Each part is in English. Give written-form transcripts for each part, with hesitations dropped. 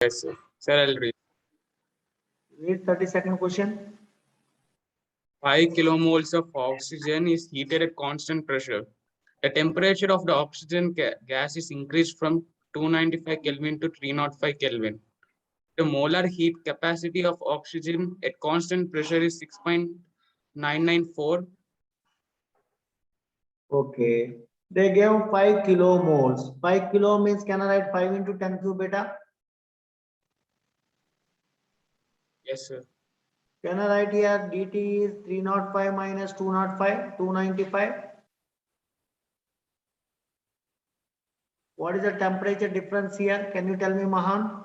Yes, sir. Sir, I'll read. Read 32nd question. 5 kilomoles of oxygen is heated at constant pressure. The temperature of the oxygen gas is increased from 295 Kelvin to 305 Kelvin. The molar heat capacity of oxygen at constant pressure is 6.994. Okay. They gave 5 kilomoles. 5 kilo means, can I write 5 into 10 cube beta? Yes, sir. Can I write here dt is 305 minus 205, 295? What is the temperature difference here? Can you tell me, Mahan?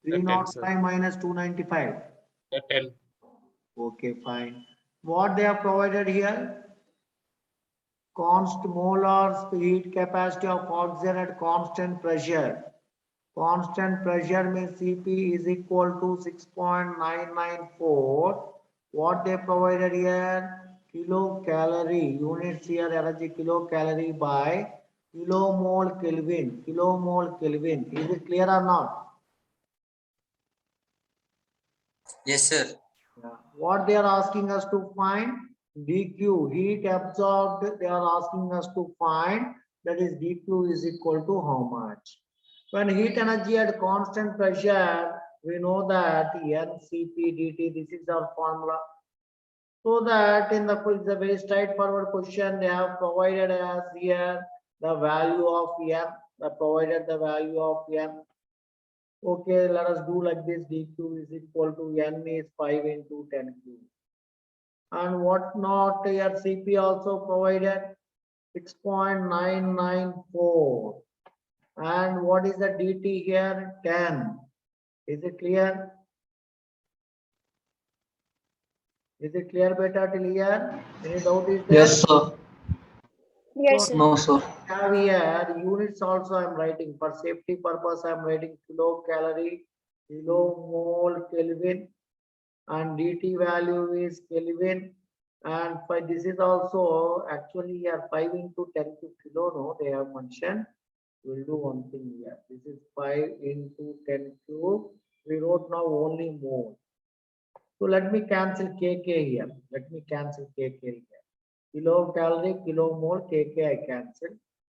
The 305 10, sir. minus 295. The 10. Okay, fine. What they have provided here? Constant molar heat capacity of oxygen at constant pressure. Constant pressure means Cp is equal to 6.994. What they provided here? Kilocalorie. Units here, energy kilocalorie by kilomole Kelvin. Kilomole Kelvin. Is it clear or not? Yes, sir. What they are asking us to find? dq, heat absorbed, they are asking us to find, that is dq is equal to how much? When heat energy at constant pressure, we know that ncp dt, this is our formula. So that in the, it's a very straightforward question, they have provided us here the value of m, they provided the value of m. Okay, let us do like this, dq is equal to n is 5 into 10 cube. And what not, here Cp also provided 6.994. And what is the dt here? 10. Is it clear? Is it clear better till here? Any doubt is there? Yes, sir. Yes, So, sir. No, sir. have here units also I am writing for safety purpose. I am writing kilocalorie, kilomole Kelvin, and dt value is Kelvin. And this is also actually here 5 into 10 to kilo. No, they have mentioned. We'll do one thing here. This is 5 into 10 cube. We wrote now only mole. So let me cancel kk here. Let me cancel kk here. Kilocalorie, kilomole, kk I cancel.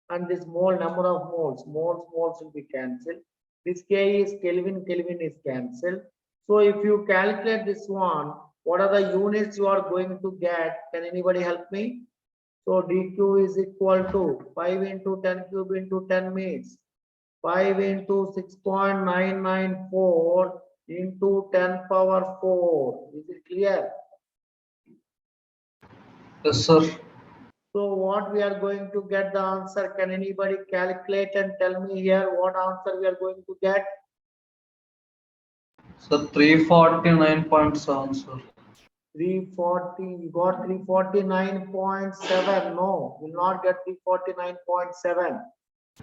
And this mole, number of moles will be cancelled. This k is Kelvin, Kelvin is cancelled. So if you calculate this one, what are the units you are going to get? Can anybody help me? So dq is equal to 5 into 10 cube into 10 means 5 into 6.994 into 10 power 4. Is it clear? Yes, sir. So what we are going to get the answer? Can anybody calculate and tell me here what answer we are going to get? So 349.7, sir. 340, you got 349.7. No, will not get 349.7.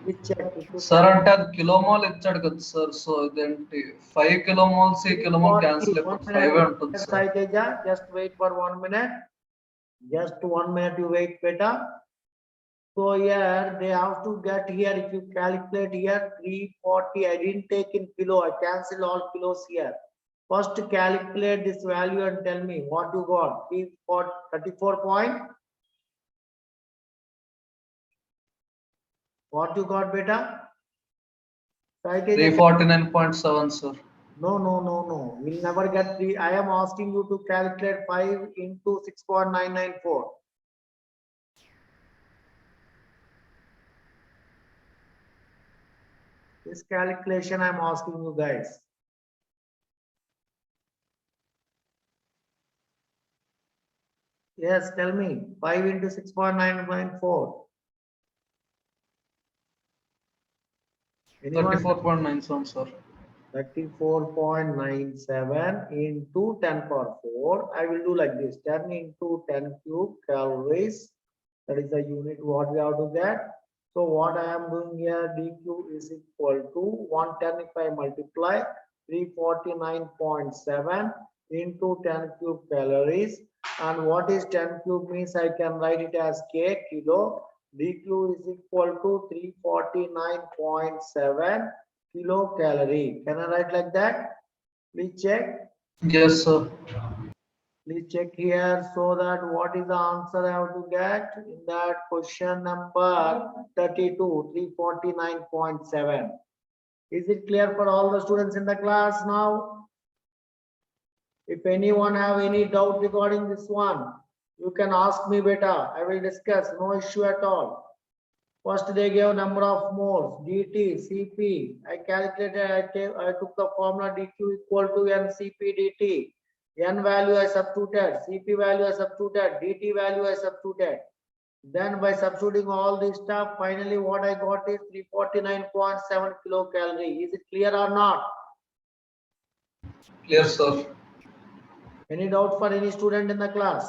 Please check. Sir, అంటే అది kilomole ఇచ్చాడు కదా sir, so ఇదేంటి 5 kilomoles ఈ kilomole cancel అయిపోతుంది, 5 ఉంటుంది sir. Saiteja, just wait for 1 minute. Just 1 minute you wait, beta. So here they have to get here, if you calculate here 340, I didn't take in kilo, I cancel all kilos here. First calculate this value and tell me what you got. 34 point. What you got, beta? 349.7, sir. No. We'll never get 3. I am asking you to calculate 5 into 6.994. This calculation I am asking you guys. Yes, tell me. 5 into 6.994. 34.97, sir. 34.97 into 10 power 4. I will do like this. 10 into 10 cube calories. That is the unit what we have to get. So what I am doing here, dq is equal to 110 if I multiply 349.7 into 10 cube calories. And what is 10 cube means? I can write it as k, kilo. dq is equal to 349.7 kilocalorie. Can I write like that? Please check. Yes, sir. Please check here so that what is the answer I have to get in that question number 32, 349.7. Is it clear for all the students in the class now? If anyone have any doubt regarding this one, you can ask me beta. I will discuss, no issue at all. First they gave number of moles, dt, cp. I calculated, I took the formula dq equal to n cp dt. N value I substituted, cp value I substituted, dt value I substituted. Then by substituting all this stuff, finally what I got is 349.7 kilocalorie. Is it clear or not? Clear, sir. Any doubt for any student in the class?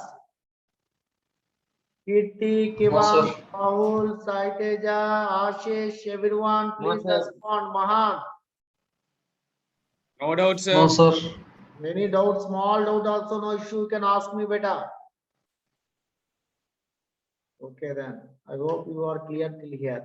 Kirti, No, Kivan, sir. Rahul, Saiteja, Ashish, everyone, please sir. respond. Mahan. No doubt, sir. No, sir. Any doubt, small doubt also, no issue, you can ask me better. Okay then, I hope you are clear till here.